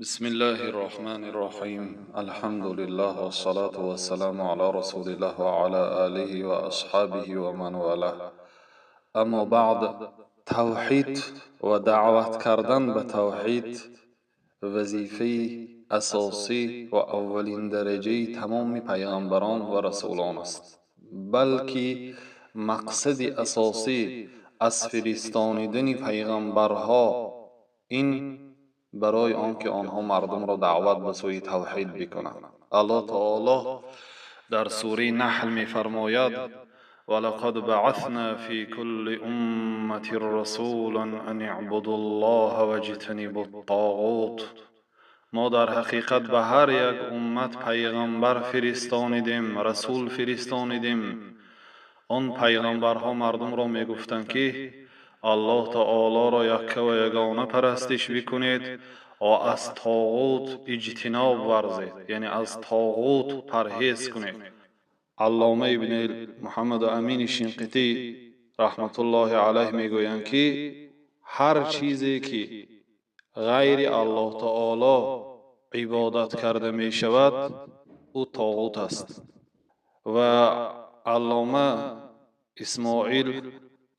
بسم الله الرحمن الرحيم. الحمد لله والصلاة والسلام على رسول الله وعلى آله وأصحابه ومن والاه. اما بعد، توحید و دعوت کردن به توحید وظیفه اساسی و اولین درجه تمام پیامبران و رسولان است، بلکه مقصد اساسی از فرستانیدن پیغمبرها این برای آنکه آنها مردم را دعوت به سوی توحید بکنند. الله تعالی در سوره نحل می فرماید: ولقد بعثنا في كل أمة رسولا أن اعبدوا الله واجتنبوا الطاغوت. ما در حقیقت به هر یک امت پیغمبر فرستانیدیم، رسول فرستانیدیم. آن پیغمبرها مردم را می گفتند که الله تعالی را یک و یگانه پرستش بکنید و از طاغوت اجتناب ورزید، یعنی از طاغوت پرهیز کنید. علامه ابن محمد امین شنقیطی رحمت الله علیه می گویند که هر چیزی که غیر الله تعالی عبادت کرده می شود او طاغوت است. و علامه اسماعیل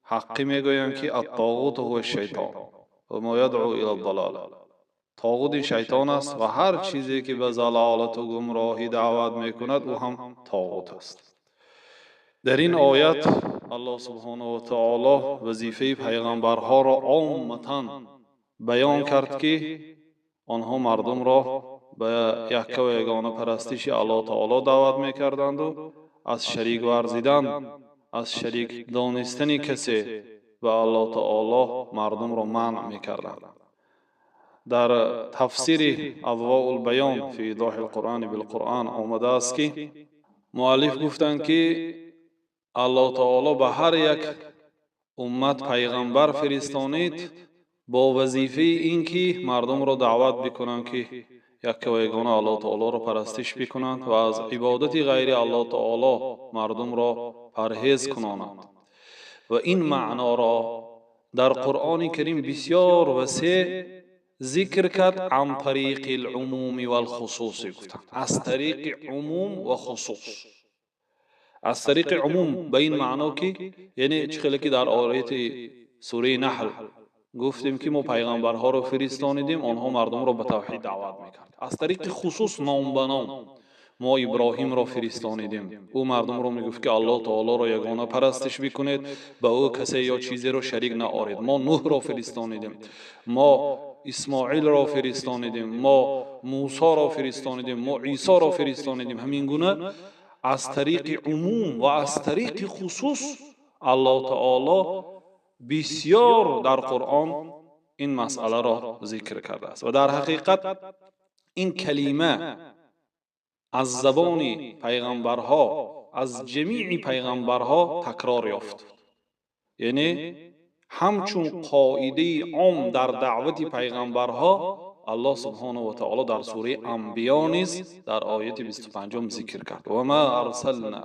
حقی می گویند که الطاغوت هو الشیطان و ما یدعو الی الضلال. طاغوت شیطان است و هر چیزی که به ضلالت و گمراهی دعوت می کند او هم طاغوت است. در این آیت الله سبحانه و تعالی وظیفه پیغمبرها را عامتا بیان کرد که آنها مردم را به یک و یگانه پرستش الله تعالی دعوت می کردند و از شریک ورزیدن، از شریک دانستن کسی به الله تعالی مردم را منع می کردند. در تفسیر اضواء البیان فی ایضاح القرآن بالقرآن آمده است که مؤلف گفتند که الله تعالی به هر یک امت پیغمبر فرستانید با وظیفه این که مردم را دعوت بکنند که یک و یگانه الله تعالی را پرستش بکنند و از عبادت غیر الله تعالی مردم را پرهیز کنند. و این معنا را در قرآن کریم بسیار وسیع ذکر کرد. عن طریق العموم و الخصوص گفتند، از طریق عموم و خصوص. از طریق عموم به این معنا که یعنی چخیلی که در آیت سوره نحل گفتیم که ما پیغمبرها رو فرستانیدیم، آنها مردم را به توحید دعوت میکرد. از طریق خصوص نام به نام ما ابراهیم را فرستانیدیم، او مردم را میگفت که الله تعالی را یگانه پرستش بکنید، به او کسی یا چیزی را شریک نآورید. ما نوح را فرستانیدیم، ما اسماعیل را فرستانیدیم، ما موسی را فرستانیدیم، ما عیسی را فرستانیدیم. همین گونه از طریق عموم و از طریق خصوص الله تعالی بسیار در قرآن این مسئله را ذکر کرده است. و در حقیقت این کلمه از زبان پیغمبرها، از جمیع پیغمبرها تکرار یافت. یعنی همچون قاعده عام در دعوت پیغمبرها الله سبحانه و تعالی در سوره انبیا نیز در آیت 25 ذکر کرد: و ما ارسلنا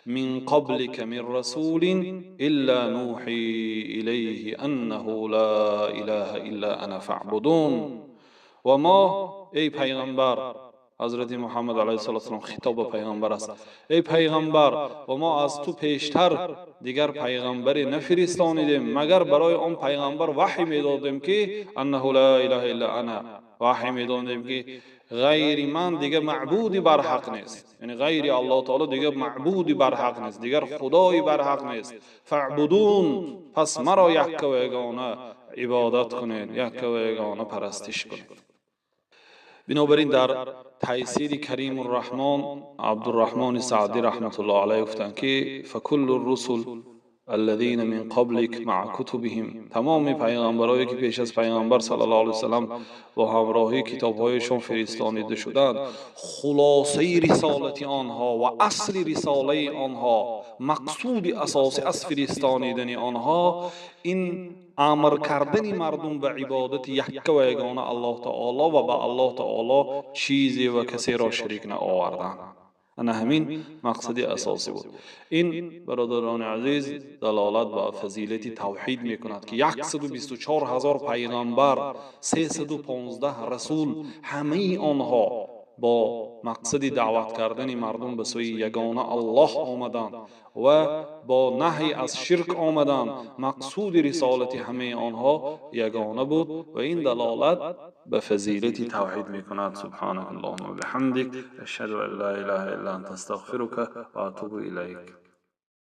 من قبلك من رسول الا نوحی الیه انه لا اله الا انا فاعبدون. و ما ای پیغمبر، حضرت محمد علیه السلام خطاب به پیغمبر است، ای پیغمبر و ما از تو پیشتر دیگر پیغمبری نفرستانیدیم مگر برای آن پیغمبر وحی میدادیم که انه لا اله الا انا، وحی میدادیم که غیر من دیگر معبودی بر حق نیست، یعنی غیر الله تعالی دیگر معبودی بر حق نیست، دیگر خدایی بر حق نیست. فاعبدون، پس مرا یک و یگانه عبادت کنید، یک و یگانه پرستش کنید. بنابراین در تیسیر کریم الرحمن عبدالرحمن سعدی رحمت الله علیه گفتند که فکل الرسل الذين من قبلك مع کتبهم، تمام پیغمبرایی که پیش از پیغمبر صلی الله علیه وسلم با همراهی کتابهایشان فرستانیده شدند، خلاصه رسالت آنها و اصل رساله آنها، مقصود اساسی از فرستانیدن آنها این امر کردن مردم به عبادت یک و یگانه الله تعالی و به الله تعالی چیزی و کسی را شریک نآوردن. انا همین مقصد اساسی بود. این برادران عزیز دلالت بر فضیلت توحید میکند که 124,000 پیغمبر، 315 رسول، همه آنها با مقصد دعوت کردن مردم به سوی یگانه الله آمدند و با نهی از شرک آمدند. مقصود رسالت همه آنها یگانه بود و این دلالت به فضیلت توحید میکند. سبحانك اللهم و بحمدک، اشهد ان لا اله الا انت، استغفرك و اتوب الیک.